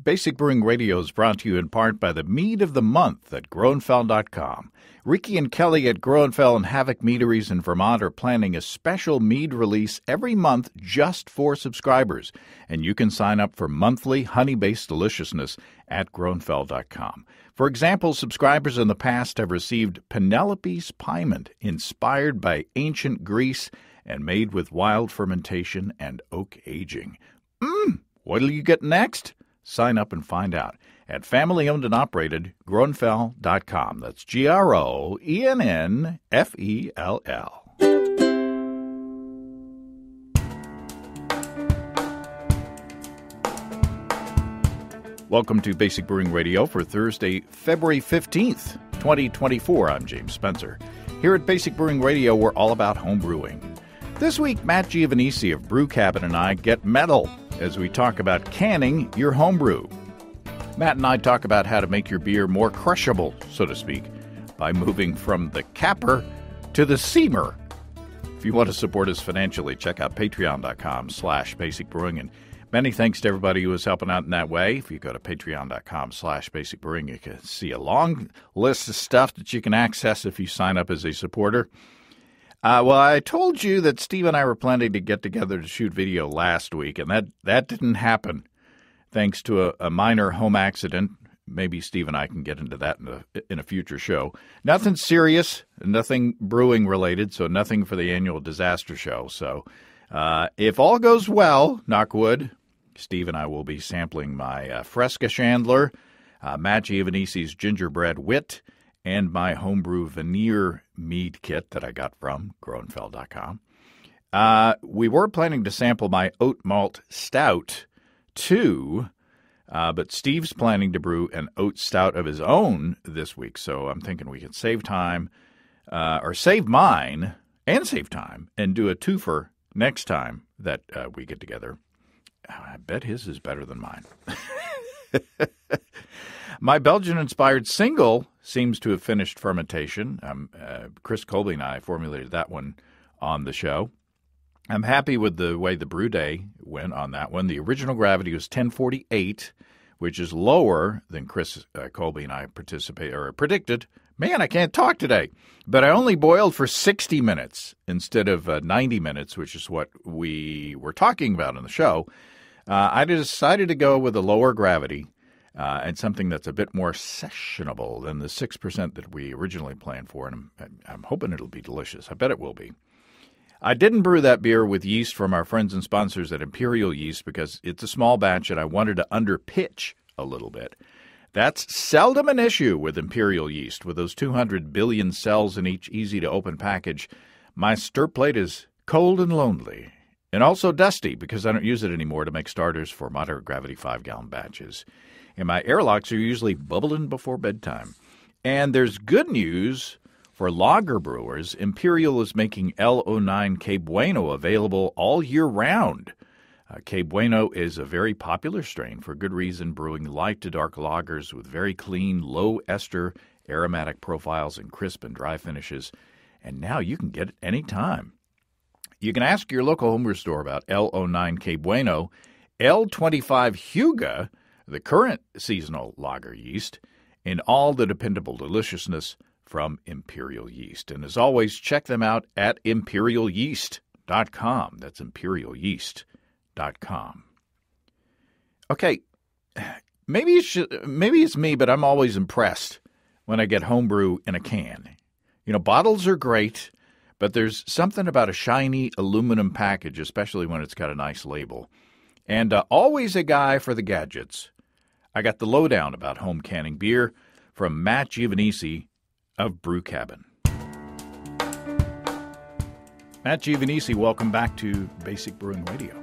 Basic Brewing Radio is brought to you in part by the Mead of the Month at Groenfell.com. Ricky and Kelly at Groenfell and Havoc Meaderies in Vermont are planning a special mead release every month just for subscribers, and you can sign up for monthly honey-based deliciousness at Groenfell.com. For example, subscribers in the past have received Penelope's Pyment, inspired by ancient Greece and made with wild fermentation and oak aging. What'll you get next? Sign up and find out at family-owned and operated Groenfell.com. That's Groennfell. Welcome to Basic Brewing Radio for Thursday, February 15th, 2024. I'm James Spencer. Here at Basic Brewing Radio, we're all about home brewing. This week, Matt Giovanisci of Brew Cabin and I get metal as we talk about canning your homebrew. Matt and I talk about how to make your beer more crushable, so to speak, by moving from the capper to the seamer. If you want to support us financially, check out patreon.com/basicbrewing. And many thanks to everybody who is helping out in that way. If you go to patreon.com/basicbrewing, you can see a long list of stuff that you can access if you sign up as a supporter. Well, I told you that Steve and I were planning to get together to shoot video last week, and that didn't happen thanks to a minor home accident. Maybe Steve and I can get into that in a future show. Nothing serious, nothing brewing related, so nothing for the annual disaster show. So if all goes well, knock wood, Steve and I will be sampling my Fresca Chandler, Matt Giovanisci's Gingerbread Wit, and my homebrew veneer mead kit that I got from Groenfell.com. We were planning to sample my oat malt stout, too, but Steve's planning to brew an oat stout of his own this week, so I'm thinking we can save time, or save mine and save time, and do a twofer next time that we get together. I bet his is better than mine. My Belgian-inspired single seems to have finished fermentation. Chris Colby and I formulated that one on the show. I'm happy with the way the brew day went on that one. The original gravity was 1048, which is lower than Chris Colby and I predicted. Man, I can't talk today. But I only boiled for 60 minutes instead of 90 minutes, which is what we were talking about on the show. I decided to go with a lower gravity and something that's a bit more sessionable than the 6% that we originally planned for, and I'm hoping it'll be delicious. I bet it will be. I didn't brew that beer with yeast from our friends and sponsors at Imperial Yeast because it's a small batch and I wanted to underpitch a little bit. That's seldom an issue with Imperial Yeast. With those 200 billion cells in each easy-to-open package, my stir plate is cold and lonely, and also dusty because I don't use it anymore to make starters for moderate gravity 5-gallon batches. And my airlocks are usually bubbling before bedtime. And there's good news for lager brewers. Imperial is making L09 Que Bueno available all year round. Que Bueno is a very popular strain for good reason, brewing light to dark lagers with very clean, low ester aromatic profiles and crisp and dry finishes. And now you can get it anytime. You can ask your local homebrew store about L09 Que Bueno, L25 Huga, the current seasonal lager yeast, and all the dependable deliciousness from Imperial Yeast. And as always, check them out at imperialyeast.com. That's imperialyeast.com. Okay, maybe it's me, but I'm always impressed when I get homebrew in a can. You know, bottles are great, but there's something about a shiny aluminum package, especially when it's got a nice label. And always a guy for the gadgets. I got the lowdown about home canning beer from Matt Giovanisci of Brew Cabin. Matt Giovanisci, welcome back to Basic Brewing Radio.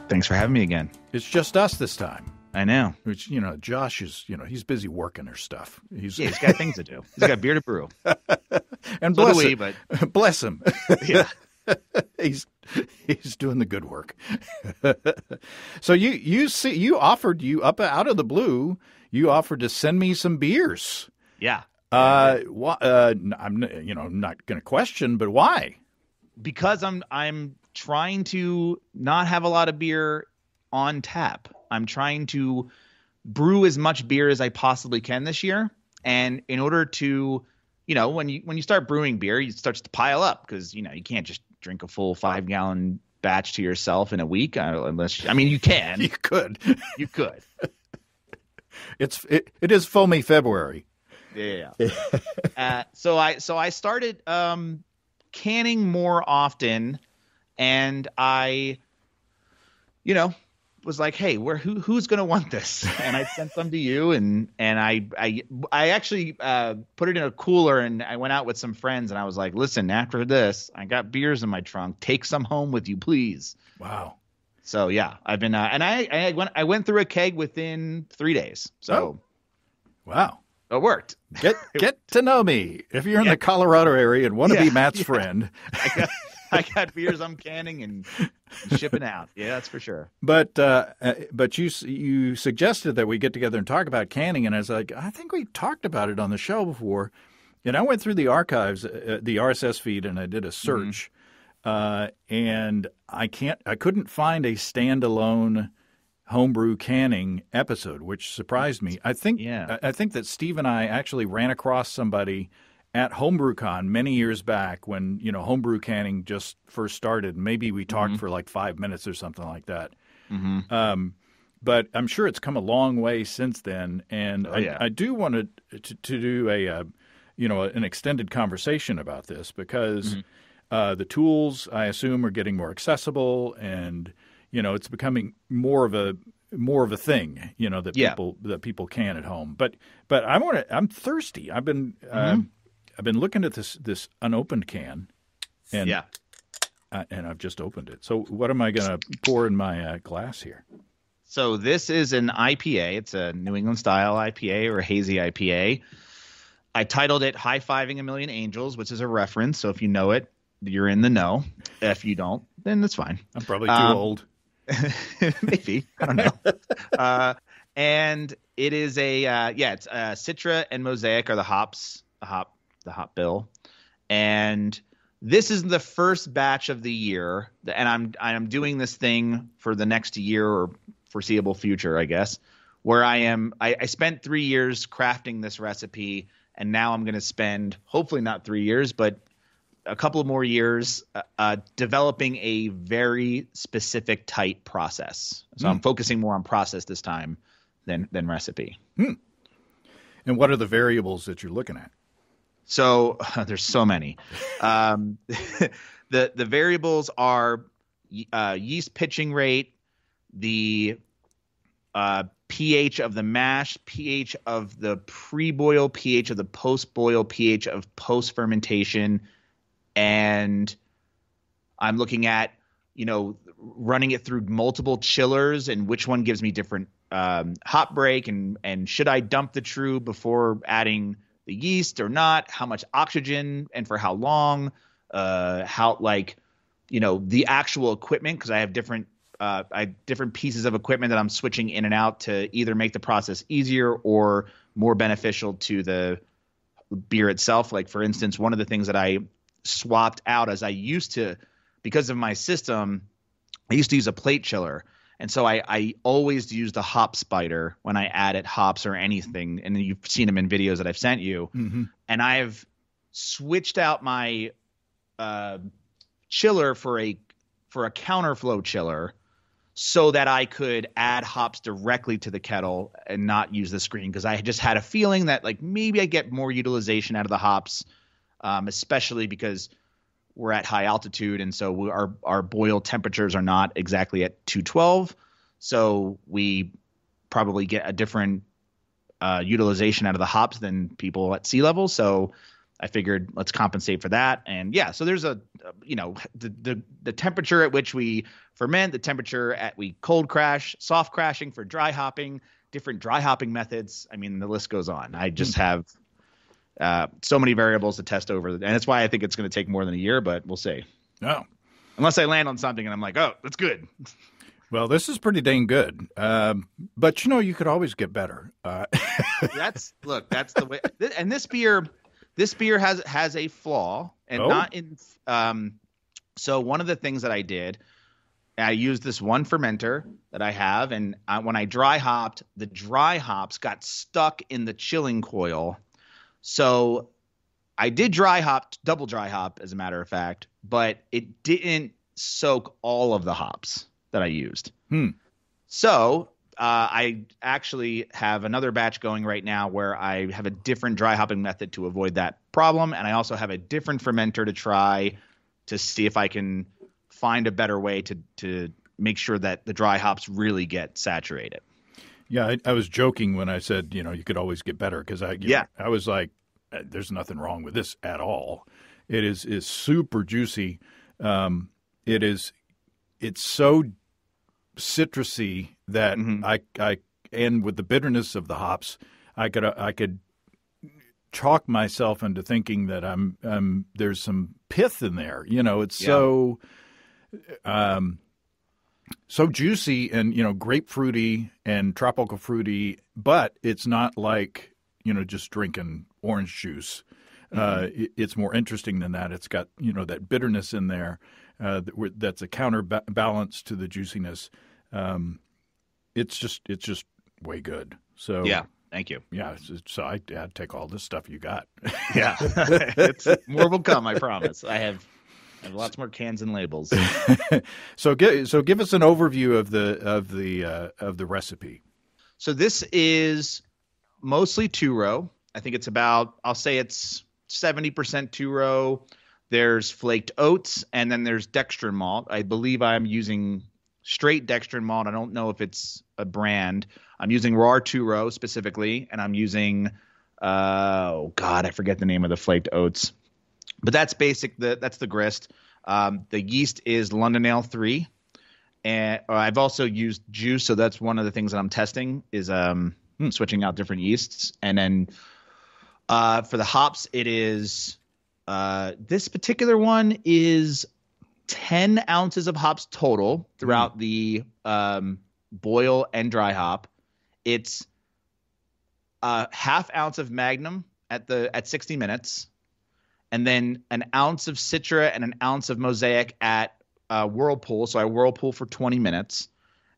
Thanks for having me again. It's just us this time. I know. Which, Josh is, he's busy working or stuff. He's got things to do. He's got beer to brew. And so bless do we, him. but bless him. Yeah. He's doing the good work. So you offered out of the blue, you offered to send me some beers. Yeah. I'm not going to question, but why? Because I'm trying to not have a lot of beer on tap. I'm trying to brew as much beer as I possibly can this year. And in order to, when you start brewing beer, it starts to pile up because, you can't just drink a full 5-gallon batch to yourself in a week unless, you can. You could. You could. It is foamy February. Yeah. So I started canning more often, and I, was like, hey, who's gonna want this? And I sent some to you, and I actually put it in a cooler, and I went out with some friends, and I was like, listen, after this, I got beers in my trunk. Take some home with you, please. Wow. So yeah, I've been and I went through a keg within 3 days. So wow. It worked. Get to know me. If you're in the Colorado area and want to be Matt's friend. I got beers I'm canning and shipping out. Yeah, that's for sure. But you suggested that we get together and talk about canning, and I was like, I think we talked about it on the show before. And I went through the archives, the RSS feed, and I did a search, and I couldn't find a standalone homebrew canning episode, which surprised me. I think that Steve and I actually ran across somebody at HomebrewCon many years back when, homebrew canning just first started. Maybe we talked for like 5 minutes or something like that. But I'm sure it's come a long way since then. And I do want to do an extended conversation about this because the tools, I assume, are getting more accessible, and it's becoming more of a thing, that people can at home. But I'm thirsty. I've been looking at this unopened can, and I've just opened it. So what am I going to pour in my glass here? So this is an IPA. It's a New England style IPA or a hazy IPA. I titled it "High-Fiving a Million Angels," which is a reference. So if you know it, you're in the know. If you don't, then that's fine. I'm probably too old. Maybe. I don't know. And it is it's Citra and Mosaic are the hops, the hop bill. And this is the first batch of the year, and I'm doing this thing for the next year or foreseeable future, I guess, where I spent 3 years crafting this recipe, and now I'm going to spend hopefully not 3 years, but a couple of more years developing a very specific, tight process. So I'm focusing more on process this time than recipe. And what are the variables that you're looking at? So there's so many. The variables are yeast pitching rate, the pH of the mash, pH of the pre-boil, pH of the post-boil, pH of post-fermentation, and I'm looking at, running it through multiple chillers and which one gives me different hop break, and should I dump the true before adding the yeast or not? How much oxygen and for how long? The actual equipment, because I have different pieces of equipment that I'm switching in and out to either make the process easier or more beneficial to the beer itself. Like, for instance, one of the things that I swapped out as I used to, because of my system, I used to use a plate chiller. And so I always use the hop spider when I added hops or anything. And you've seen them in videos that I've sent you. And I've switched out my chiller for a counterflow chiller so that I could add hops directly to the kettle and not use the screen. Because I just had a feeling that maybe I get more utilization out of the hops, especially because we're at high altitude, and so our boil temperatures are not exactly at 212, so we probably get a different utilization out of the hops than people at sea level. So I figured let's compensate for that. And so there's the temperature at which we ferment, the temperature at we cold crash, soft crashing for dry hopping, different dry hopping methods. I mean, the list goes on. I just have so many variables to test over, and that's why I think it's going to take more than a year, but we'll see. Oh, unless I land on something and I'm like, oh, that's good. Well, this is pretty dang good, but you could always get better. That's the way. And this beer has a flaw, and not in. So one of the things that I did I used this one fermenter that I have, and when I dry hopped, the dry hops got stuck in the chilling coil. So I did double dry hop, as a matter of fact, but it didn't soak all of the hops that I used. So I actually have another batch going right now where I have a different dry hopping method to avoid that problem, and I also have a different fermenter to try to see if I can find a better way to make sure that the dry hops really get saturated. Yeah, I was joking when I said, you could always get better, because I was like, there's nothing wrong with this at all. It is super juicy. It's so citrusy that I and with the bitterness of the hops, I could talk myself into thinking that there's some pith in there. It's so juicy and grapefruity and tropical fruity, but it's not like just drinking orange juice. It's more interesting than that. It's got that bitterness in there that's a counterbalance to the juiciness. It's just way good. So yeah, thank you. Yeah, so I'd take all this stuff you got. Yeah, it's more will come. I promise. I have lots more cans and labels. So give us an overview of the recipe. So this is mostly two-row. I think it's about, I'll say it's 70% two-row. There's flaked oats, and then there's dextrin malt. I believe I'm using straight dextrin malt. I don't know if it's a brand. I'm using raw two-row specifically, and I'm using I forget the name of the flaked oats. But that's basic. That's the grist. The yeast is London Ale 3. And I've also used juice, so that's one of the things that I'm testing is switching out different yeasts. And then for the hops, it is this particular one is 10 ounces of hops total throughout the boil and dry hop. It's a half ounce of Magnum at 60 minutes, and then an ounce of Citra and an ounce of Mosaic at Whirlpool. So I whirlpool for 20 minutes.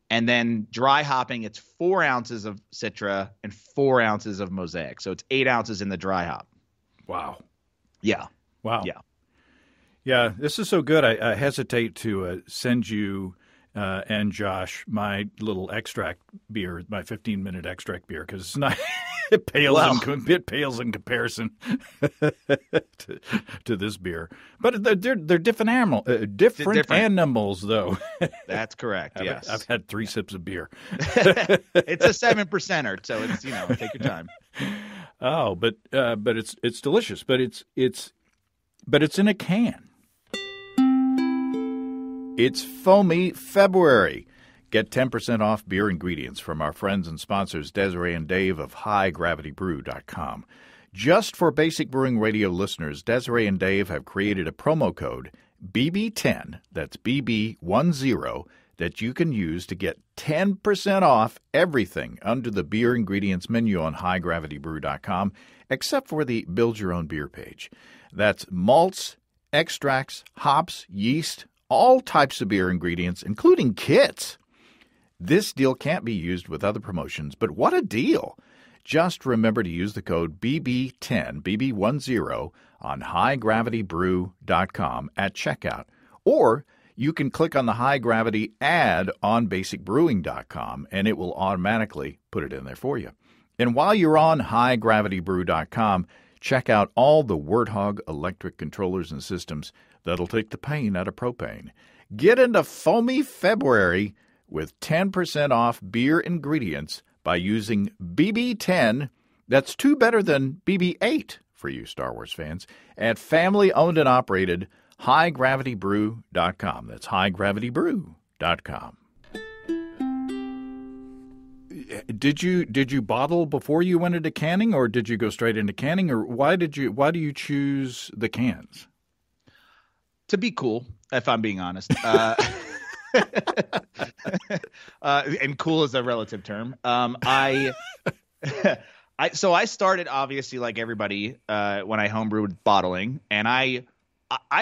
And then dry hopping, it's 4 ounces of Citra and 4 ounces of Mosaic. So it's 8 ounces in the dry hop. Wow. Yeah. Wow. Yeah. Yeah, this is so good. I hesitate to send you and Josh my little extract beer, my 15-minute extract beer, because it's not. It pales in comparison to this beer. But they're different animals, though. That's correct. Yes, I've had 3 sips of beer. It's a 7%er, so it's take your time. Oh, but it's delicious. But it's in a can. It's Foamy February. Get 10% off beer ingredients from our friends and sponsors Desiree and Dave of HighGravityBrew.com. Just for Basic Brewing Radio listeners, Desiree and Dave have created a promo code BB10, that's BB10, that you can use to get 10% off everything under the beer ingredients menu on HighGravityBrew.com, except for the Build Your Own Beer page. That's malts, extracts, hops, yeast, all types of beer ingredients, including kits. This deal can't be used with other promotions, but what a deal! Just remember to use the code BB10, BB10, on HighGravityBrew.com at checkout. Or you can click on the High Gravity ad on BasicBrewing.com, and it will automatically put it in there for you. And while you're on HighGravityBrew.com, check out all the Warthog electric controllers and systems that'll take the pain out of propane. Get into Foamy February with 10% off beer ingredients by using BB10. That's 2 better than BB8 for you Star Wars fans at family-owned and operated HighGravityBrew.com. That's HighGravityBrew.com. Did you bottle before you went into canning, or did you go straight into canning, or why do you choose the cans? To be cool, if I'm being honest. And cool is a relative term. I started obviously like everybody when I homebrewed bottling, and I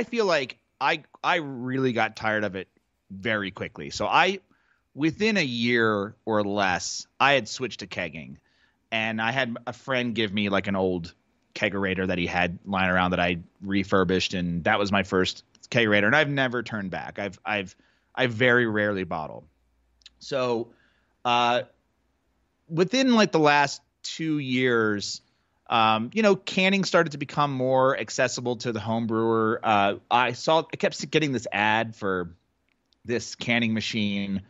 feel like I really got tired of it very quickly. So within a year or less, I had switched to kegging, and I had a friend give me like an old kegerator that he had lying around that I refurbished, and that was my first kegerator, and I've never turned back. I very rarely bottle. So, within like the last 2 years, canning started to become more accessible to the home brewer. I kept getting this ad for this canning machine,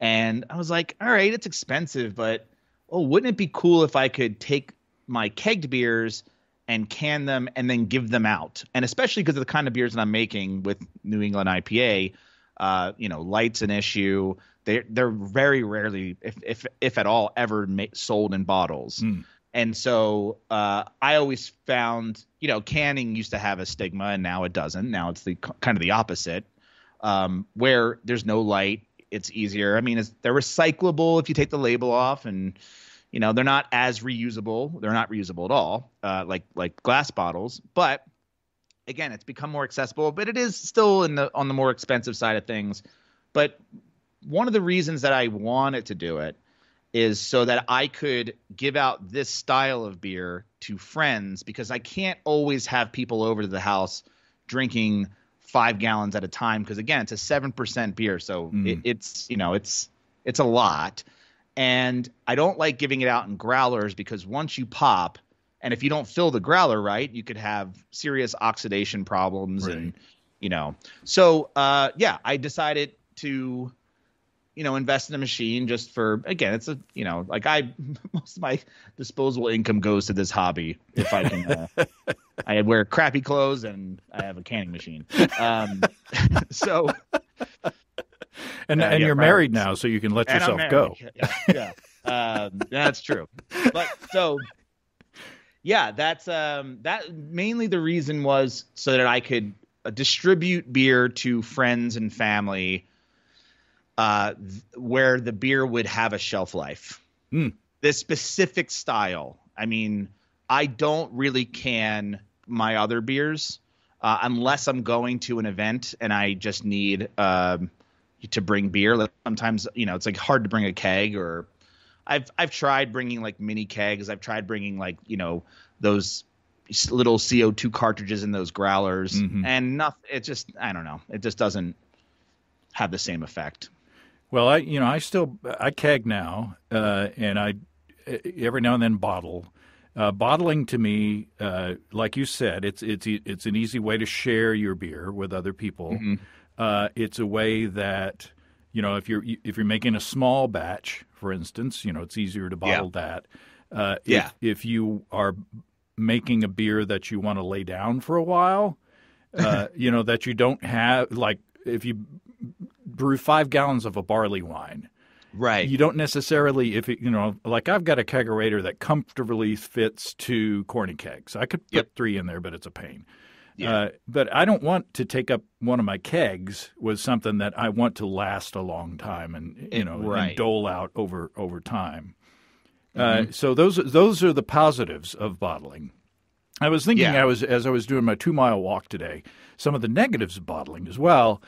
and I was like, all right, it's expensive, but wouldn't it be cool if I could take my kegged beers and can them and then give them out? And especially because of the kind of beers that I'm making with New England IPA, light's an issue. They're very rarely, if at all, ever sold in bottles. And so I always found, canning used to have a stigma, and now it doesn't. Now it's kind of the opposite, where there's no light. It's easier. I mean, they're recyclable if you take the label off, and they're not as reusable. They're not reusable at all, like glass bottles. But again, it's become more accessible, but it is still on the more expensive side of things. But one of the reasons that I wanted to do it is so that I could give out this style of beer to friends, because I can't always have people over to the house drinking 5 gallons at a time, because again, it's a 7% beer, so it's a lot. And I don't like giving it out in growlers, because once you pop, and if you don't fill the growler right, you could have serious oxidation problems. Right. And so I decided to invest in a machine just for, again, it's most of my disposable income goes to this hobby. If I can, I wear crappy clothes and I have a canning machine. So, and you're married now, so you can let yourself go. Yeah. That's true. But so, yeah, that's that mainly the reason was so that I could distribute beer to friends and family, where the beer would have a shelf life. This specific style. I mean, I don't really can my other beers unless I'm going to an event and I just need to bring beer. Like sometimes, it's like hard to bring a keg, or I've tried bringing like mini kegs. I've tried bringing like, those little CO2 cartridges in those growlers, and nothing. It just, I don't know. It just doesn't have the same effect. Well, I keg now, and I every now and then bottle. Bottling to me, like you said, it's an easy way to share your beer with other people. It's a way that if you're making a small batch, for instance, it's easier to bottle that. If you are making a beer that you want to lay down for a while, that you don't have, like if you brew 5 gallons of a barley wine. Right. You don't necessarily, like I've got a kegerator that comfortably fits 2 corny kegs. I could put 3 in there, but it's a pain. Yeah. But I don't want to take up one of my kegs with something that I want to last a long time and, and dole out over time. So those are the positives of bottling. I was thinking, as I was doing my 2-mile walk today, some of the negatives of bottling as well.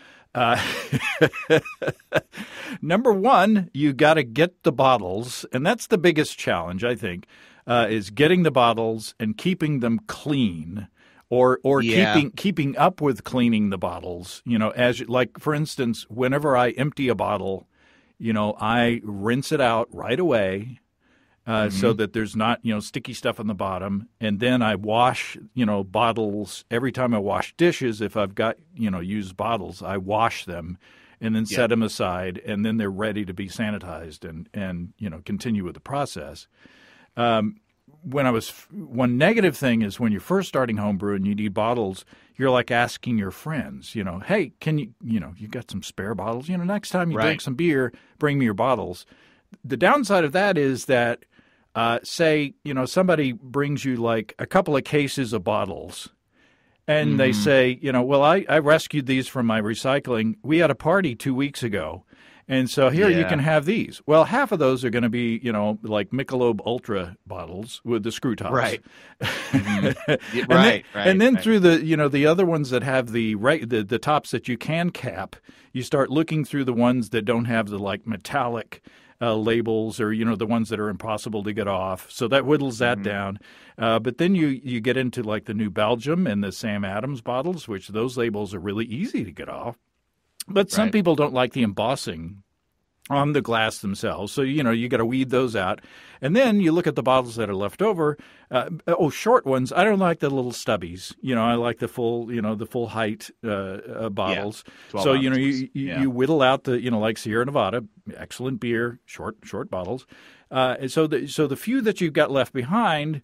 Number one, you got to get the bottles, and that's the biggest challenge, I think, is getting the bottles and keeping them clean, or keeping up with cleaning the bottles. Like for instance, whenever I empty a bottle, I rinse it out right away. So that there's not, sticky stuff on the bottom. And then I wash, bottles every time I wash dishes. If I've got, used bottles, I wash them and then set them aside. And then they're ready to be sanitized and continue with the process. One negative thing is when you're first starting homebrew and you need bottles, you're like asking your friends, hey, can you got some spare bottles? Next time you drink some beer, bring me your bottles. The downside of that is that, say, somebody brings you like a couple of cases of bottles and they say, well, I rescued these from my recycling. We had a party 2 weeks ago And so here you Yeah. can have these. Well, half of those are going to be, like Michelob Ultra bottles with the screw tops. Right. Yeah, And right. and then right. through the other ones that have the tops that you can cap, you start looking through the ones that don't have the like metallic labels, or the ones that are impossible to get off. So that whittles that down. But then you get into like the New Belgium and the Sam Adams bottles, which those labels are really easy to get off. But some Right. people don't like the embossing on the glass themselves. So, you got to weed those out. And then you look at the bottles that are left over. Short ones. I don't like the little stubbies. I like the full height bottles. 12 So, ounces. you whittle out the, like Sierra Nevada, excellent beer, short bottles. So the few that you've got left behind,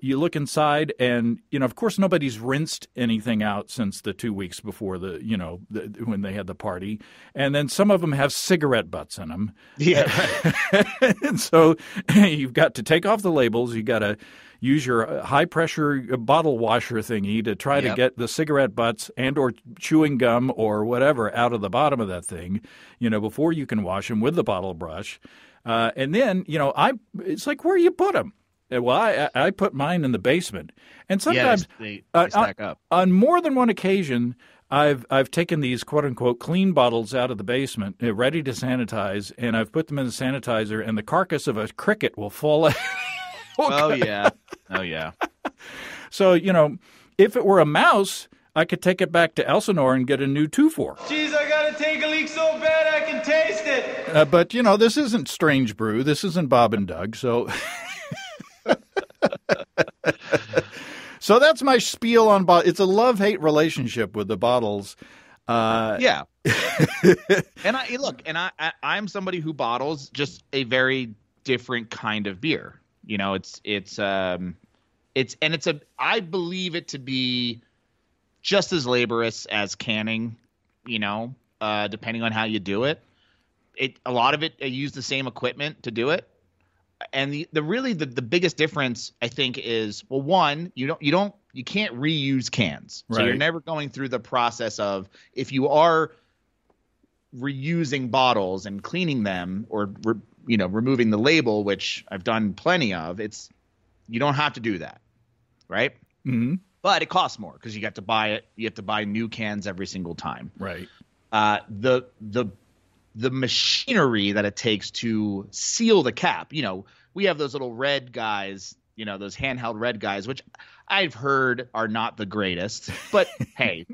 you look inside, and of course, nobody's rinsed anything out since the 2 weeks before when they had the party, and then some of them have cigarette butts in them. Yeah. And so you've got to take off the labels. You got to use your high pressure bottle washer thingy to try to get the cigarette butts and or chewing gum or whatever out of the bottom of that thing, before you can wash them with the bottle brush. And then it's like, where you put them. Well, I put mine in the basement, and sometimes they stack up. On more than one occasion, I've taken these quote unquote clean bottles out of the basement, ready to sanitize, and I've put them in the sanitizer, and the carcass of a cricket will fall out. Oh yeah. So if it were a mouse, I could take it back to Elsinore and get a new 2-4. Jeez, I gotta take a leak so bad I can taste it. But this isn't Strange Brew. This isn't Bob and Doug. So. So that's my spiel on bottles. It's a love-hate relationship with the bottles. Yeah. And I'm somebody who bottles just a very different kind of beer. I believe it to be just as laborious as canning, depending on how you do it. A lot of it, I use the same equipment to do it. And the biggest difference, I think, is, well, one, you can't reuse cans. So you're never going through the process of, if you are reusing bottles and cleaning them or removing the label, which I've done plenty of, you don't have to do that, right? Mm-hmm. But it costs more because you have to buy it. You have to buy new cans every single time. Right. The machinery that it takes to seal the cap, we have those little red guys, those handheld red guys, which I've heard are not the greatest, but hey,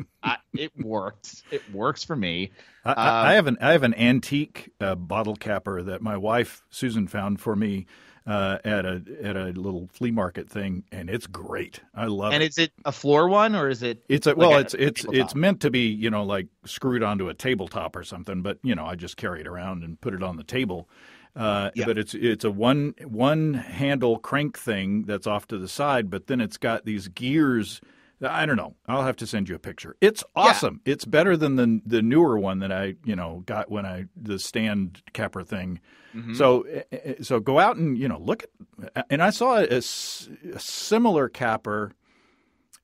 it works. It works for me. I have an antique bottle capper that my wife Susan found for me at a little flea market thing, and it's great. I love it. And is it a floor one, or is it? It's meant to be like screwed onto a tabletop or something, but I just carry it around and put it on the table. But it's a one handle crank thing that's off to the side, but then it's got these gears. I don't know. I'll have to send you a picture. It's awesome. Yeah. It's better than the newer one that I got when the stand capper thing. Mm-hmm. So go out and look at. And I saw a similar capper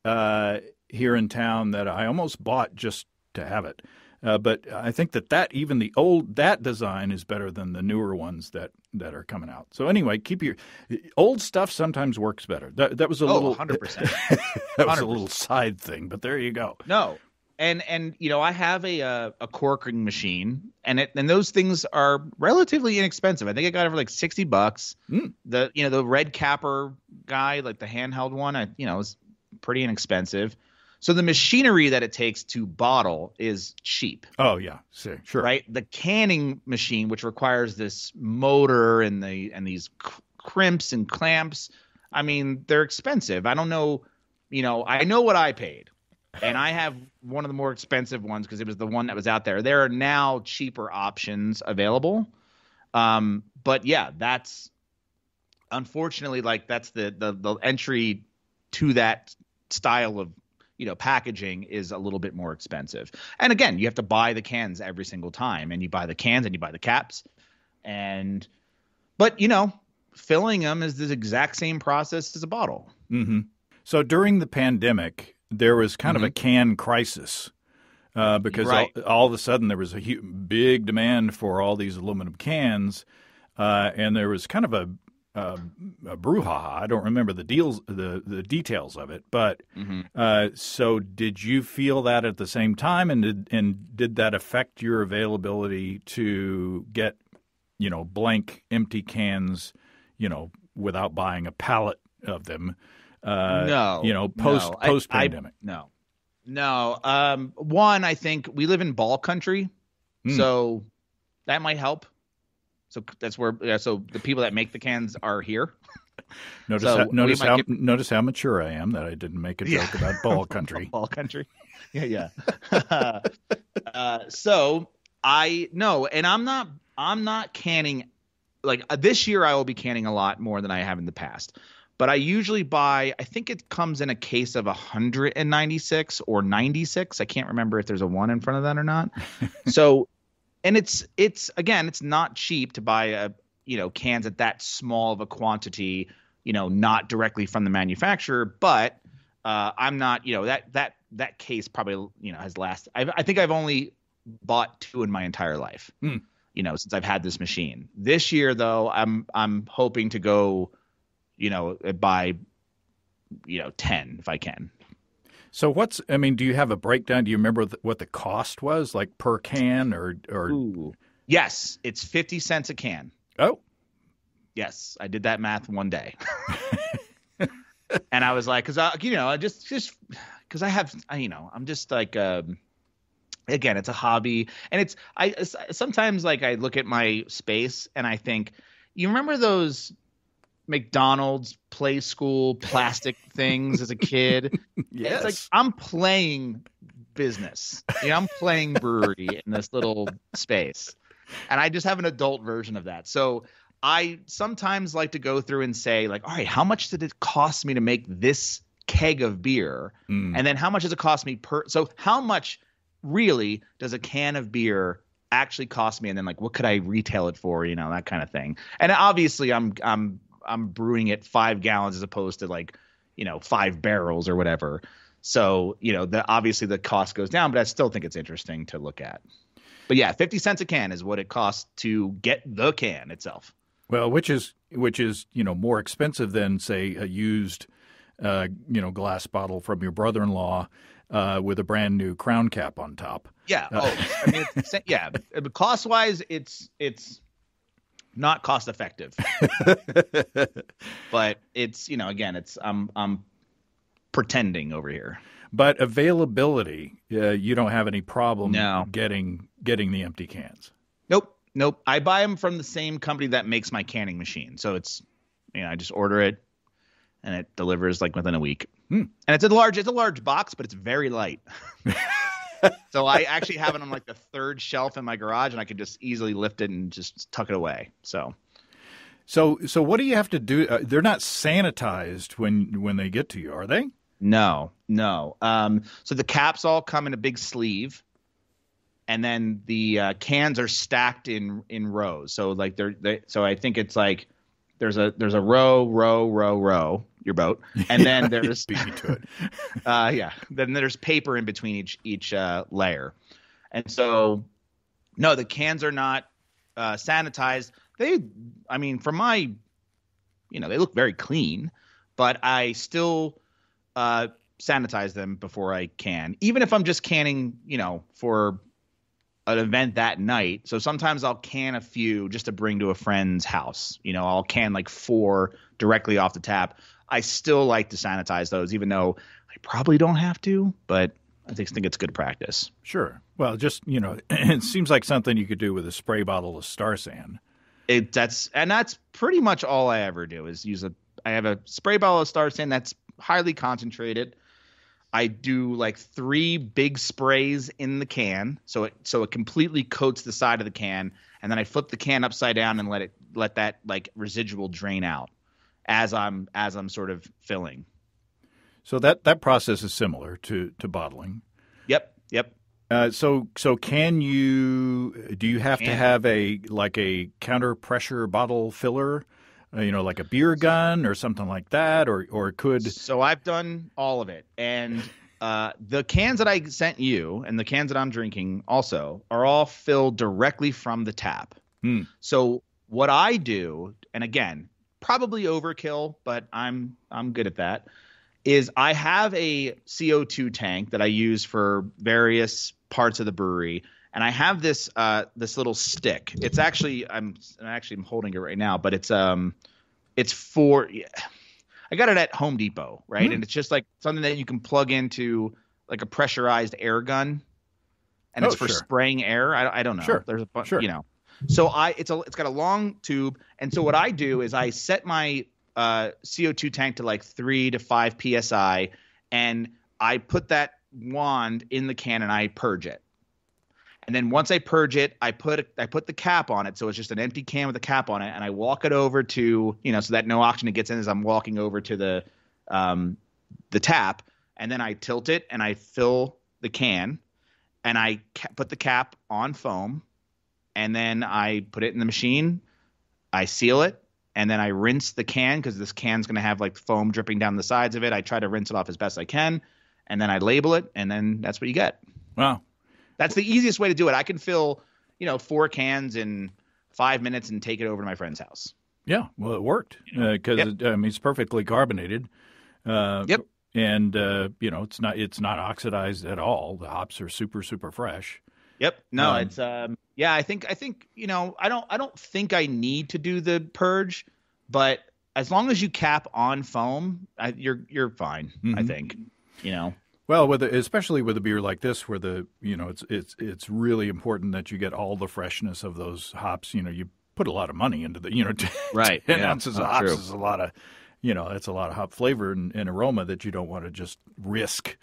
here in town that I almost bought just to have it. But I think that even that design is better than the newer ones that are coming out. So anyway, keep your old stuff sometimes works better. That was a little 100%. That was a little side thing, but there you go. No, and I have a corking machine, and those things are relatively inexpensive. I think I got it for like $60. The red capper guy, like the handheld one, is pretty inexpensive. So the machinery that it takes to bottle is cheap. Oh yeah, sure. Right. The canning machine, which requires this motor and these crimps and clamps, I mean, they're expensive. I don't know. I know what I paid, and I have one of the more expensive ones because it was the one that was out there. There are now cheaper options available, but yeah, that's unfortunately that's the entry to that style of packaging is a little bit more expensive. And again, you have to buy the cans every single time, and you buy the cans and you buy the caps. But filling them is the exact same process as a bottle. Mm-hmm. So during the pandemic, there was kind of a can crisis. because Right. all of a sudden there was a big demand for all these aluminum cans, and there was kind of a brouhaha. I don't remember the details of it, but so did you feel that at the same time, and did that affect your availability to get blank empty cans, without buying a pallet of them? Post pandemic. No. One, I think we live in ball country, so that might help. So that's where. So the people that make the cans are here. Notice how mature I am that I didn't make a joke about ball country. Ball country. Yeah. So I no, and I'm not canning. Like this year, I will be canning a lot more than I have in the past. But I usually buy, I think it comes in a case of 196 or 96. I can't remember if there's a 1 in front of that or not. So, and it's again, it's not cheap to buy cans at that small of a quantity, not directly from the manufacturer. But I'm not, that case probably, has lasted. I think I've only bought 2 in my entire life, since I've had this machine. This year, though, I'm hoping to go, buy 10 if I can. So do you have a breakdown? Do you remember what the cost was, like per can or? Ooh. Yes, it's 50 cents a can. Oh. Yes, I did that math one day. And I was like, cuz I just cuz I have I'm just like again, it's a hobby, and sometimes like I look at my space and I think, you remember those McDonald's play school plastic things as a kid? Yes. It's like I'm playing business. I'm playing brewery in this little space. And I just have an adult version of that. So I sometimes like to go through and say, like, all right, how much did it cost me to make this keg of beer? And then how much does it cost me so how much really does a can of beer actually cost me? And then, like, what could I retail it for? That kind of thing. And obviously I'm brewing it 5 gallons as opposed to 5 barrels or whatever. So, obviously the cost goes down, but I still think it's interesting to look at. But yeah, 50 cents a can is what it costs to get the can itself. Well, which is more expensive than, say, a used glass bottle from your brother-in-law with a brand new crown cap on top. Yeah. But cost-wise, it's not cost effective. But it's, again, it's I'm pretending over here. But availability, you don't have any problem No. getting the empty cans. Nope. I buy them from the same company that makes my canning machine. So it's, I just order it and it delivers within a week. And it's a large box, but it's very light. So I actually have it on the 3rd shelf in my garage, and I can just easily lift it and just tuck it away. So what do you have to do? They're not sanitized when they get to you, are they? No. So the caps all come in a big sleeve, and then the cans are stacked in rows. So so I think it's there's a row, your boat, and then there's beat me to it. Then there's paper in between each layer, and so no, the cans are not sanitized. From my, they look very clean, but I still sanitize them before I can, even if I'm just canning, for an event that night. So sometimes I'll can a few just to bring to a friend's house. I'll can 4 directly off the tap. I still like to sanitize those, even though I probably don't have to, but I just think it's good practice. Sure. Well, just, it seems like something you could do with a spray bottle of Star San. That's pretty much all I ever do is I have a spray bottle of Star San that's highly concentrated. I do 3 big sprays in the can, so it completely coats the side of the can, and then I flip the can upside down and let that residual drain out as I'm sort of filling. So that process is similar to bottling. Yep. So do you have to have a counter pressure bottle filler? Like a beer gun or something like that, or could. So I've done all of it, and the cans that I sent you and the cans that I'm drinking also are all filled directly from the tap. So what I do, and again, probably overkill, but I'm good at that, is I have a CO2 tank that I use for various parts of the brewery, and I have this little stick. It's actually I'm holding it right now, but it's for I got it at Home Depot, right? And it's just like something that you can plug into like a pressurized air gun, and it's for spraying air. I don't know. Sure. There's a bunch, So it's got a long tube, and so what I do is I set my CO2 tank to like 3 to 5 psi, and I put that wand in the can and I purge it. And then once I purge it, I put the cap on it, so it's just an empty can with a cap on it, and I walk it over to so that no oxygen gets in as I'm walking over to the tap, and then I tilt it and I fill the can, and I put the cap on foam, and then I put it in the machine, I seal it, and then I rinse the can because this can's going to have like foam dripping down the sides of it. I try to rinse it off as best I can, and then I label it, and then that's what you get. Wow. That's the easiest way to do it. I can fill, 4 cans in 5 minutes and take it over to my friend's house. Yeah, well, it worked because it's perfectly carbonated. Yep. And it's not oxidized at all. The hops are super, super fresh. Yep. No, it's I think I don't think I need to do the purge, but as long as you cap on foam, you're fine. I think. Well, especially with a beer like this, where it's really important that you get all the freshness of those hops. You put a lot of money into the right. 10 ounces of hops true. is a lot of that's a lot of hop flavor and aroma that you don't want to just risk.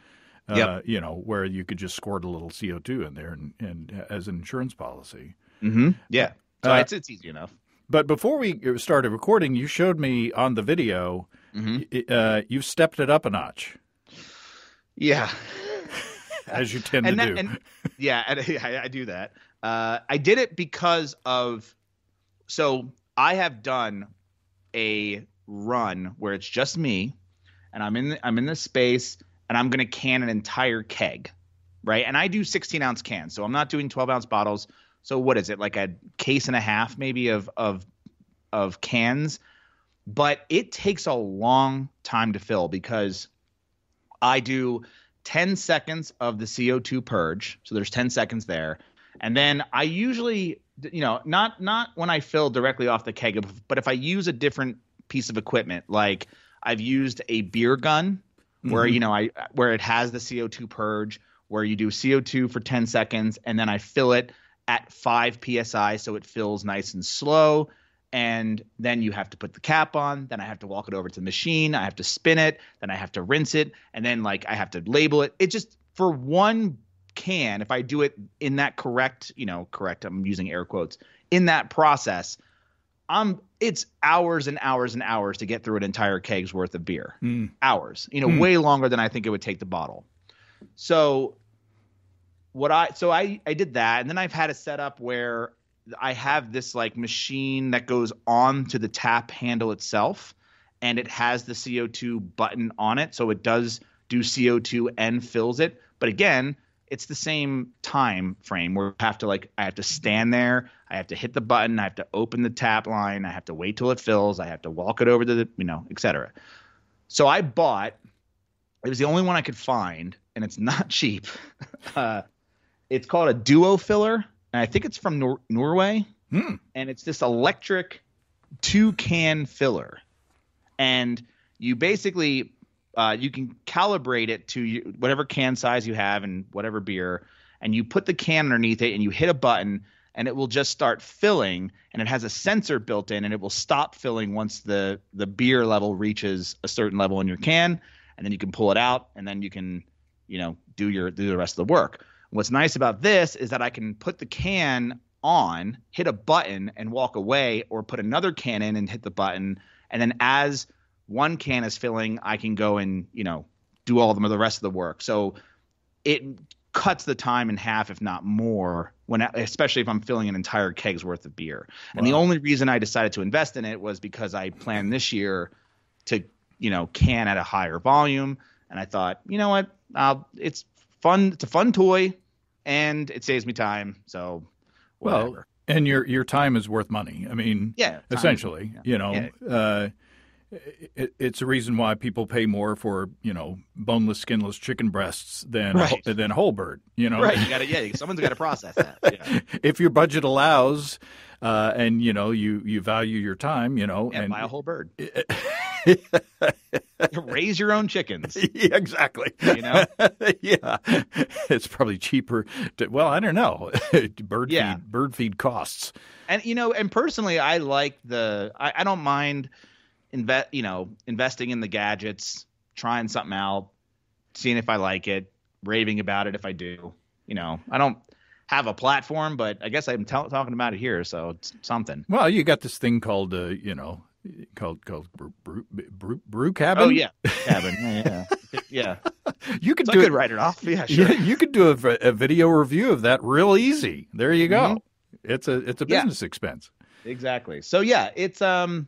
Where you could just squirt a little CO2 in there and as an insurance policy. Mm-hmm. Yeah, so it's easy enough. But before we started recording, you showed me on the video you've stepped it up a notch. Yeah. As you tend to do. I do that. I did it because of – so I have done a run where it's just me, and I'm in this space, and I'm going to can an entire keg, right? And I do 16-ounce cans, so I'm not doing 12-ounce bottles. So what is it, like a case and a half maybe of cans? But it takes a long time to fill because – I do 10 seconds of the CO2 purge. So there's 10 seconds there. And then I usually, not when I fill directly off the keg, but if I use a different piece of equipment, like I've used a beer gun where, where it has the CO2 purge, where you do CO2 for 10 seconds and then I fill it at 5 psi so it fills nice and slow. And then you have to put the cap on. Then I have to walk it over to the machine. I have to spin it. Then I have to rinse it. And then I have to label it. It just for one can, if I do it in that correct, I'm using air quotes, in that process, it's hours and hours and hours to get through an entire keg's worth of beer. Hours, way longer than I think it would take the bottle. So I did that. And then I've had a setup where I have this machine that goes on to the tap handle itself, and it has the CO2 button on it. So it does do CO2 and fills it. But again, it's the same time frame where I have to stand there. I have to hit the button. I have to open the tap line. I have to wait till it fills. I have to walk it over to the, et cetera. So I bought, it was the only one I could find, and it's not cheap. It's called a duo filler. And I think it's from Norway, and it's this electric 2-can filler. And you basically you can calibrate it to whatever can size you have and whatever beer, and you put the can underneath it and you hit a button, and it will just start filling, and it has a sensor built in, and it will stop filling once the beer level reaches a certain level in your can, and then you can pull it out, and then you can do the rest of the work. What's nice about this is that I can put the can on, hit a button, and walk away, or put another can in and hit the button. And then as one can is filling, I can go and, do all the rest of the work. So it cuts the time in half, if not more, especially if I'm filling an entire keg's worth of beer. Wow. And the only reason I decided to invest in it was because I planned this year to, can at a higher volume. And I thought, you know what? it's fun. It's a fun toy, and it saves me time. So, whatever. Well, and your time is worth money. I mean, essentially, it's a reason why people pay more for, boneless, skinless chicken breasts than whole bird. Right? Someone's got to process that. Yeah. If your budget allows, and you value your time, and buy a whole bird. Raise your own chickens. Yeah, exactly. Yeah, it's probably cheaper. I don't know. Bird feed costs. And and personally, I like I don't mind investing in the gadgets, trying something out, seeing if I like it, raving about it if I do. I don't have a platform, but I guess I'm talking about it here, so it's something. Well, you got this thing called called brew cabin. Oh yeah, cabin. Yeah. You could I could write it off. Yeah, sure. Yeah, you could do a video review of that real easy. There you go. Mm-hmm. It's a business expense. Exactly. So yeah, it's the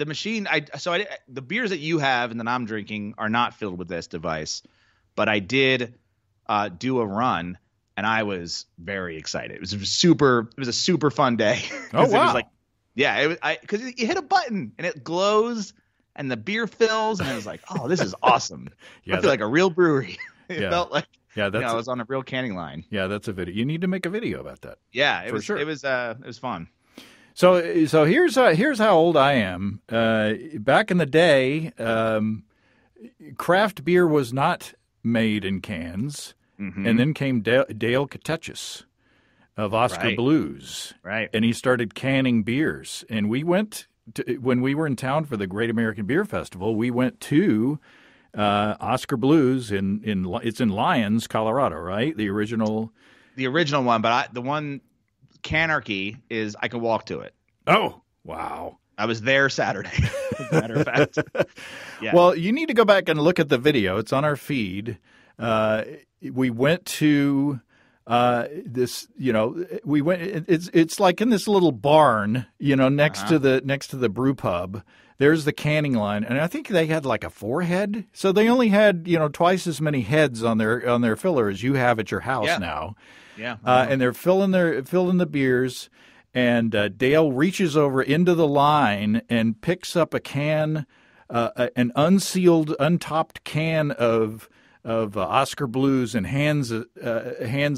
machine. The beers that you have and that I'm drinking are not filled with this device, but I did do a run, and I was very excited. It was a super fun day. Oh wow! It was because you hit a button and it glows and the beer fills, and I was like, oh, this is awesome. I feel like a real brewery. It felt like I was on a real canning line. Yeah, that's a video. You need to make a video about that. Yeah, it was fun. So here's how old I am. Back in the day, craft beer was not made in cans, and then came Dale Katechis of Oscar Blues, right? And he started canning beers. And we went when we were in town for the Great American Beer Festival. We went to Oscar Blues it's in Lyons, Colorado, right? The original one, but the one Canarchy is I can walk to it. Oh, wow. I was there Saturday, as a matter of fact. Yeah. Well, you need to go back and look at the video. It's on our feed. We went to this, we went. It's like in this little barn, next to the brew pub. There's the canning line, and I think they had like a 4-head, so they only had twice as many heads on their filler as you have at your house now. Yeah, and they're filling the beers, and Dale reaches over into the line and picks up a can, an unsealed, untopped can of Oscar Blues, and hands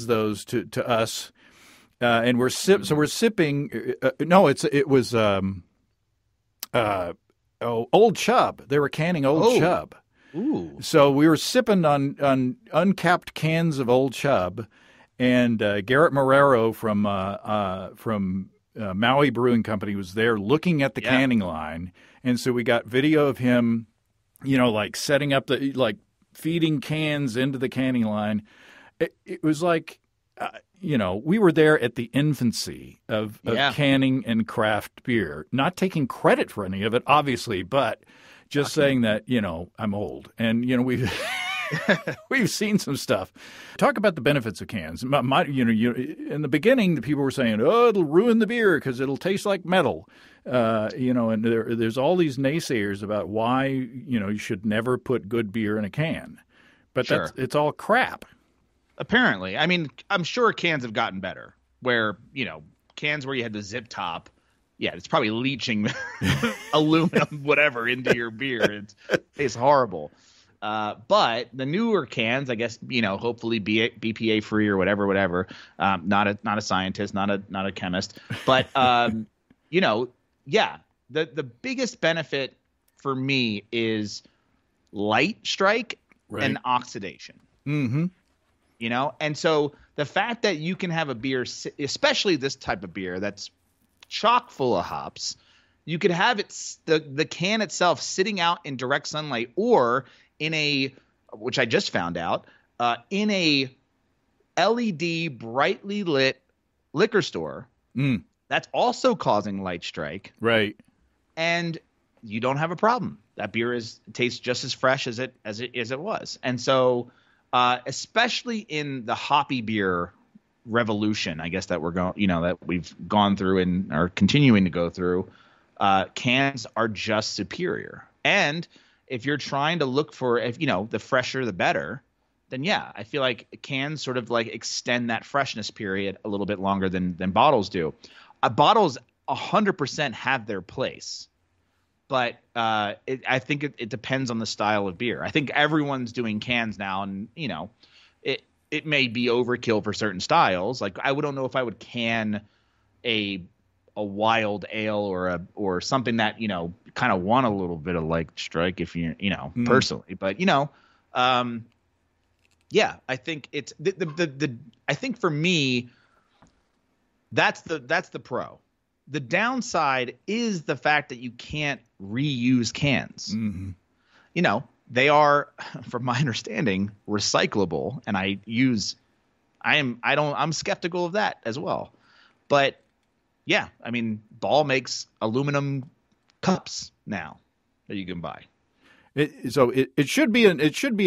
those to us, and we're sipping. It was Old Chub. They were canning Old Chub. Ooh. So we were sipping on uncapped cans of Old Chub, and Garrett Marrero from Maui Brewing Company was there looking at the canning line, and so we got video of him, setting up feeding cans into the canning line. It was like, we were there at the infancy of canning and craft beer. Not taking credit for any of it, obviously, but just saying that, I'm old. And, we've seen some stuff. Talk about the benefits of cans. In the beginning, the people were saying, oh, it'll ruin the beer because it'll taste like metal. And there's all these naysayers about why, you should never put good beer in a can. But it's all crap. Apparently. I mean, I'm sure cans have gotten better where, cans where you had the zip top. Yeah, it's probably leaching aluminum, whatever, into your beer. It tastes horrible. But the newer cans, I guess, hopefully BPA free or whatever. Not a scientist, not a chemist, but the biggest benefit for me is light strike and oxidation. Mm-hmm. And so the fact that you can have a beer, especially this type of beer that's chock full of hops, you could have the can itself sitting out in direct sunlight, or which I just found out, in a LED brightly lit liquor store. That's also causing light strike. Right. And you don't have a problem. That beer tastes just as fresh as it was. And so, especially in the hoppy beer revolution, I guess that that we've gone through and are continuing to go through, cans are just superior. And if you're trying to look for, if the fresher the better, then yeah, I feel like cans sort of like extend that freshness period a little bit longer than bottles do. Bottles 100% have their place, but I think it depends on the style of beer. I think everyone's doing cans now, and it may be overkill for certain styles. Like I don't know if I would can a wild ale or something that kind of want a little bit of like strike if personally, but yeah, I think it's I think for me that's the pro. The downside is the fact that you can't reuse cans. Mm-hmm. They are, from my understanding, recyclable, and I'm skeptical of that as well. But yeah, I mean, Ball makes aluminum cups now that you can buy. It should be a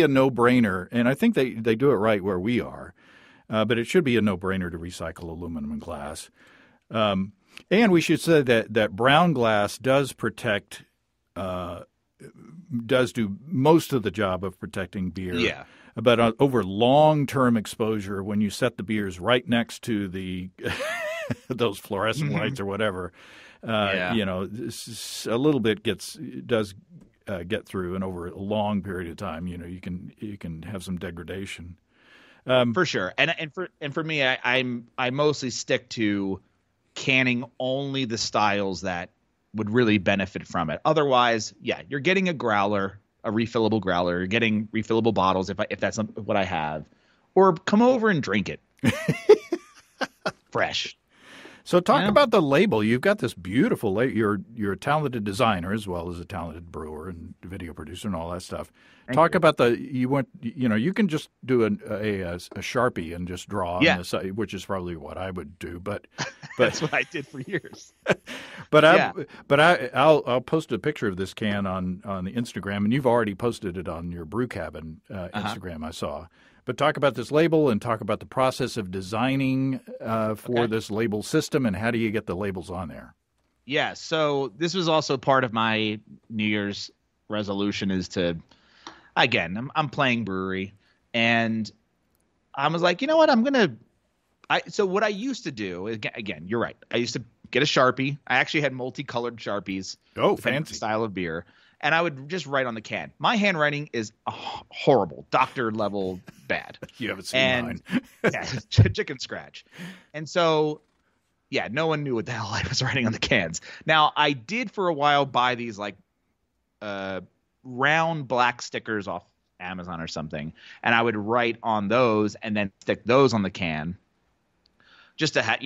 no-brainer, and I think they do it right where we are. But it should be a no-brainer to recycle aluminum and glass. And we should say that brown glass does protect, does do most of the job of protecting beer. Yeah. But over long-term exposure, when you set the beers right next to the those fluorescent lights or whatever, a little bit does get through, and over a long period of time, you can have some degradation. For sure, and for me, I mostly stick to canning only the styles that would really benefit from it. Otherwise, yeah, you're getting a growler, a refillable growler. You're getting refillable bottles if that's what I have, or come over and drink it fresh. So talk about the label. You've got this beautiful label. You're a talented designer as well as a talented brewer and video producer and all that stuff. Talk about you can just do a Sharpie and just draw on the side, which is probably what I would do, but that's what I did for years. I'll post a picture of this can on the Instagram, and you've already posted it on your Brew Cabin Instagram, I saw. But talk about this label and talk about the process of designing for this label system, and how do you get the labels on there? Yeah, so this was also part of my New Year's resolution is to, again, I'm playing brewery, and I was like, you know what, so what I used to do, again, you're right, I used to get a Sharpie. I actually had multicolored Sharpies. Oh, fancy. Style of beer. And I would just write on the can. My handwriting is horrible, doctor level bad. You haven't seen mine. Yeah, chicken scratch. And so, yeah, no one knew what the hell I was writing on the cans. Now, I did for a while buy these like round black stickers off Amazon or something, and I would write on those and then stick those on the can. Just to have,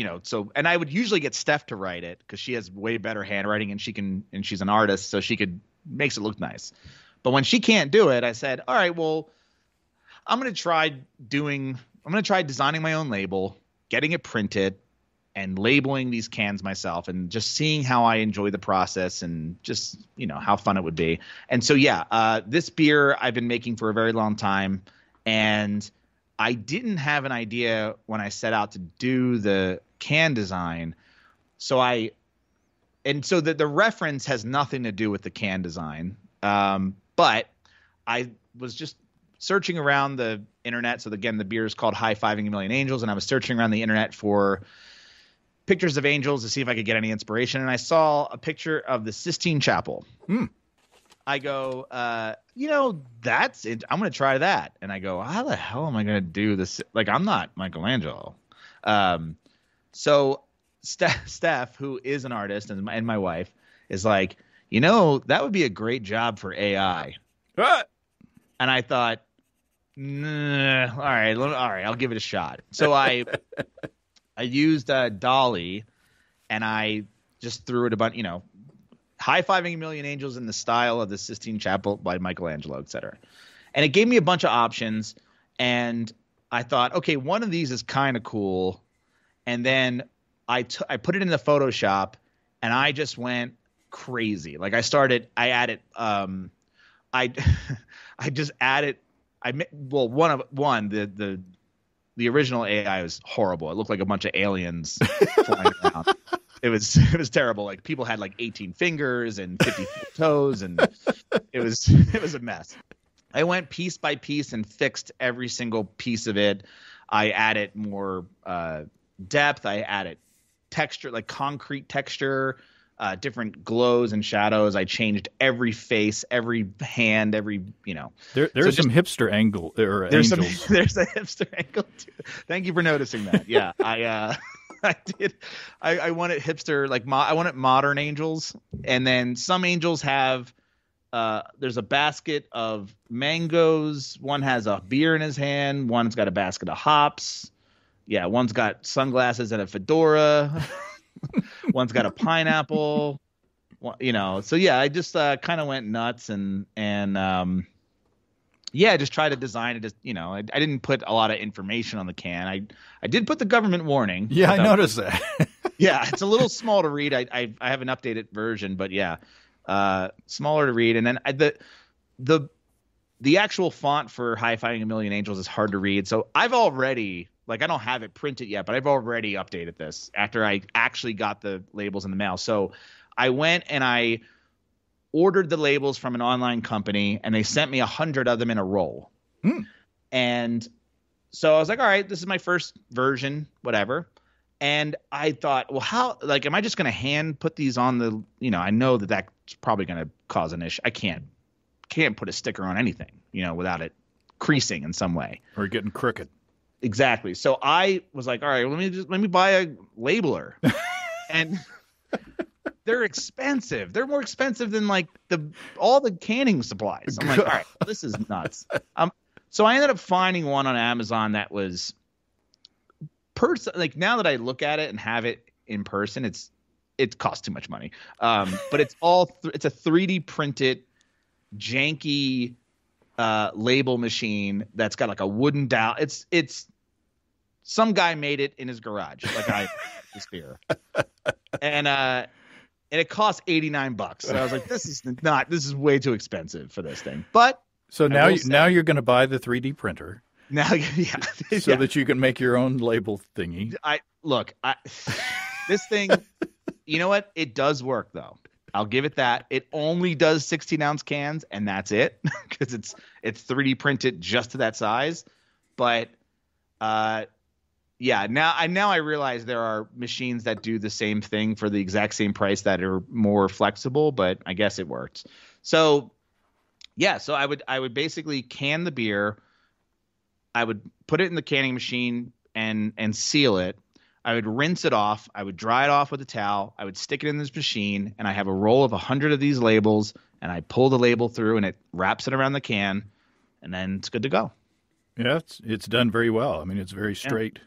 and I would usually get Steph to write it because she has way better handwriting and she's an artist, so makes it look nice. But when she can't do it, I said, all right, well, I'm going to try designing my own label, getting it printed, and labeling these cans myself, and just seeing how I enjoy the process and just, how fun it would be. And so, this beer I've been making for a very long time, and I didn't have an idea when I set out to do the can design. So the reference has nothing to do with the can design. But I was just searching around the internet. So again, the beer is called High-Fiving a Million Angels. And I was searching around the internet for pictures of angels to see if I could get any inspiration. And I saw a picture of the Sistine Chapel. I go, that's it. I'm going to try that. And I go, how the hell am I going to do this? Like, I'm not Michelangelo. So Steph, who is an artist, and my wife is like, that would be a great job for AI. What? And I thought, nah, all right, I'll give it a shot. So I used Dolly, and I just threw it a bunch, High-Fiving a Million Angels in the style of the Sistine Chapel by Michelangelo, etc. And it gave me a bunch of options, and I thought, okay, one of these is kind of cool. And then I put it in the Photoshop, and I just went crazy. Like I added, I just added, the original AI was horrible. It looked like a bunch of aliens flying around. It was terrible. Like people had like 18 fingers and 50 toes, and It was a mess. I went piece by piece and fixed every single piece of it. I added more depth. I added texture, like concrete texture, different glows and shadows. I changed every face, every hand, every, There's some hipster angle or there's angels. There's a hipster angle too. Thank you for noticing that. Yeah, I did. I wanted hipster, like I wanted modern angels, and then some angels have. There's a basket of mangoes. One has a beer in his hand. One's got a basket of hops. Yeah, one's got sunglasses and a fedora. One's got a pineapple. So yeah, I just kind of went nuts and just try to design it. I didn't put a lot of information on the can. I did put the government warning. Yeah, I noticed that. Yeah, it's a little small to read. I have an updated version, but yeah. Smaller to read, and then the actual font for High Fiving a Million Angels is hard to read. So I've already, I don't have it printed yet, but I've already updated this after I actually got the labels in the mail. So I went and I ordered the labels from an online company, and they sent me 100 of them in a roll. And so I was like, all right, this is my first version, whatever. And I thought, well, how, am I just going to hand put these on the, I know that's probably going to cause an issue. I can't put a sticker on anything, without it creasing in some way. Or getting crooked. Exactly. So I was like, all right, let me buy a labeler. And they're expensive. They're more expensive than all the canning supplies. I'm like, all right, this is nuts. So I ended up finding one on Amazon that was now that I look at it and have it in person, it costs too much money. But it's it's a 3D printed janky label machine that's got a wooden dowel. It's some guy made it in his garage, this beer. And it cost $89. So I was like, this is way too expensive for this thing. But so now you're going to buy the 3D printer. Now, yeah. So that you can make your own label thingy. This thing, you know what? It does work, though. I'll give it that. It only does 16-ounce cans, and that's it, because it's 3D printed just to that size. But now I realize there are machines that do the same thing for the exact same price that are more flexible, but I guess it works. So yeah, so I would basically can the beer. I would put it in the canning machine and seal it. I would rinse it off. I would dry it off with a towel. I would stick it in this machine, and I have a roll of 100 of these labels, and I pull the label through, and it wraps it around the can, and then it's good to go. Yeah, it's done very well. I mean, it's very straight,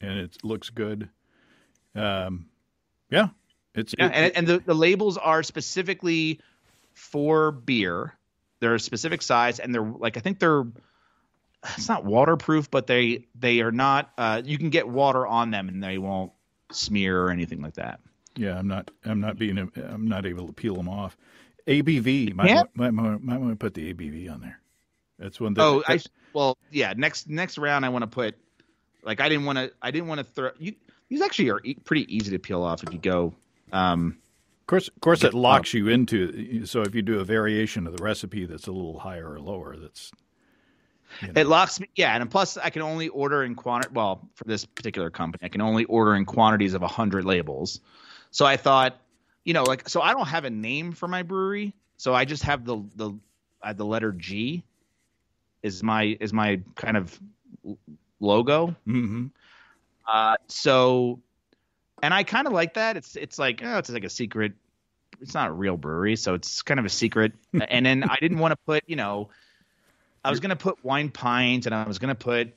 and it looks good. And the labels are specifically for beer. They're a specific size, and they're I think they're. It's not waterproof, but they are not. You can get water on them, and they won't smear or anything like that. Yeah, I'm not able to peel them off. ABV might want to put the ABV on there. That's one. Next round I want to put. I didn't want to throw. These actually are pretty easy to peel off if you go. Of course, it locks you into. So if you do a variation of the recipe that's a little higher or lower, that's. It locks me, and plus I can only order in quantity. Well, for this particular company, I can only order in quantities of 100 labels. So I thought, so I don't have a name for my brewery, so I just have the letter G is my kind of logo. Mm-hmm. And I kind of like that. It's like a secret. It's not a real brewery, so it's kind of a secret. And then I didn't want to put, I was going to put wine pint, and I was going to put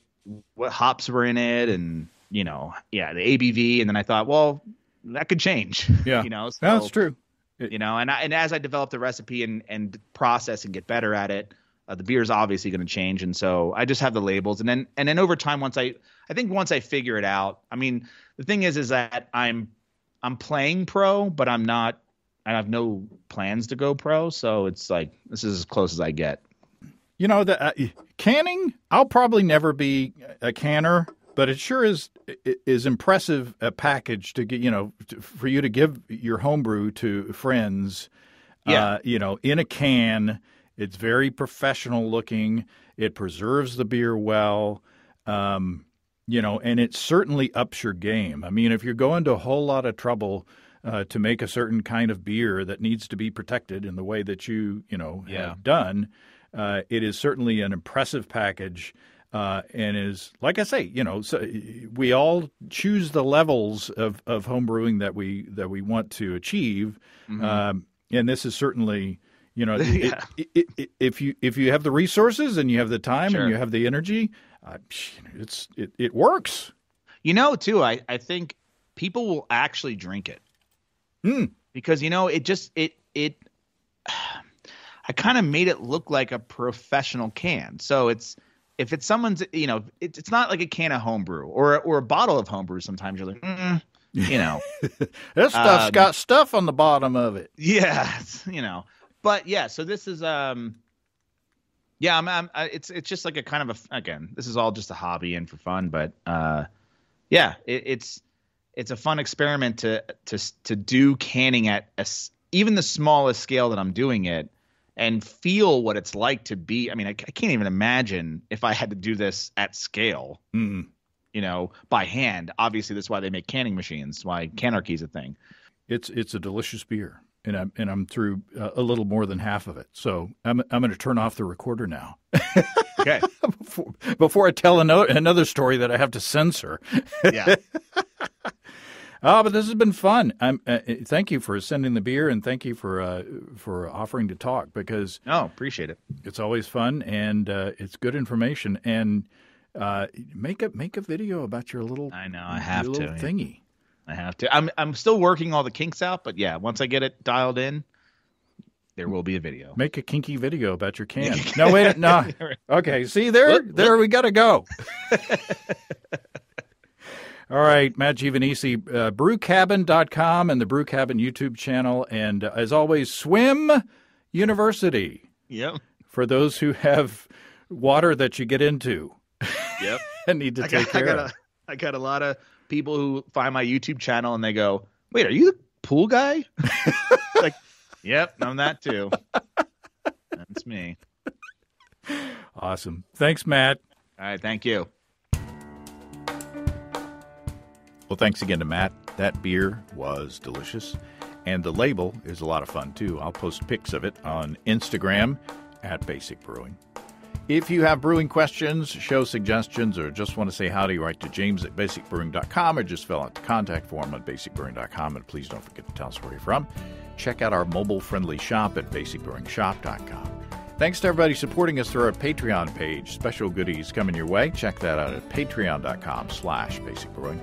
what hops were in it, and the ABV, and then I thought, well, that could change. Yeah, so, that's true. And as I develop the recipe and process and get better at it, the beer is obviously going to change, and so I just have the labels, and then over time, once I figure it out, I mean, the thing is that I'm playing pro, but I'm not. I have no plans to go pro, so it's this is as close as I get. The canning, I'll probably never be a canner, but it sure is impressive a package to get, for you to give your homebrew to friends. in a can. It's very professional looking. It preserves the beer well, and it certainly ups your game. I mean, if you're going to a whole lot of trouble to make a certain kind of beer that needs to be protected in the way that you have done, it is certainly an impressive package. And is, like I say, so we all choose the levels of home brewing that we want to achieve, and this is certainly, if you have the resources and you have the time and you have the energy, it works. Too, I think people will actually drink it because I kind of made it look like a professional can, so if it's someone's, it's not like a can of homebrew or a bottle of homebrew. Sometimes you're like, this stuff's got stuff on the bottom of it. Yeah, But yeah, so this is it's just like a kind of again, this is all just a hobby and for fun, but it's a fun experiment to do canning at even the smallest scale that I'm doing it. And feel what it's like to be. I mean, I can't even imagine if I had to do this at scale, by hand. Obviously, that's why they make canning machines. Why Canarchy is a thing. It's a delicious beer, and I'm through a little more than half of it. So I'm going to turn off the recorder now. Okay. before I tell another story that I have to censor. Yeah. Oh, but this has been fun. Thank you for sending the beer, and thank you for offering to talk, because appreciate it. It's always fun, and it's good information. And make a video about your little I have to thingy. I have to. I'm still working all the kinks out, but yeah, once I get it dialed in, there will be a video. Make a kinky video about your can. No, wait, no. Okay, see there we got to go. All right, Matt Giovanisci, brewcabin.com and the Brew Cabin YouTube channel. And as always, Swim University. Yep. For those who have water that you get into. Yep. And need to take care of. I got a lot of people who find my YouTube channel and they go, wait, are you the pool guy? Like, yep, I'm that too. That's me. Awesome. Thanks, Matt. All right, thank you. Well, thanks again to Matt. That beer was delicious, and the label is a lot of fun, too. I'll post pics of it on Instagram at Basic Brewing. If you have brewing questions, show suggestions, or just want to say howdy, write to james@basicbrewing.com or just fill out the contact form at basicbrewing.com, and please don't forget to tell us where you're from. Check out our mobile-friendly shop at basicbrewingshop.com. Thanks to everybody supporting us through our Patreon page. Special goodies coming your way. Check that out at patreon.com/basicbrewing.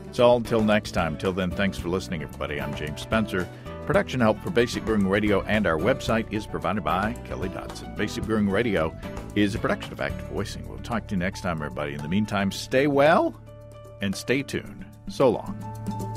It's all until next time. Till then, thanks for listening, everybody. I'm James Spencer. Production help for Basic Brewing Radio and our website is provided by Kelly Dodson. Basic Brewing Radio is a production of Active Voicing. We'll talk to you next time, everybody. In the meantime, stay well and stay tuned. So long.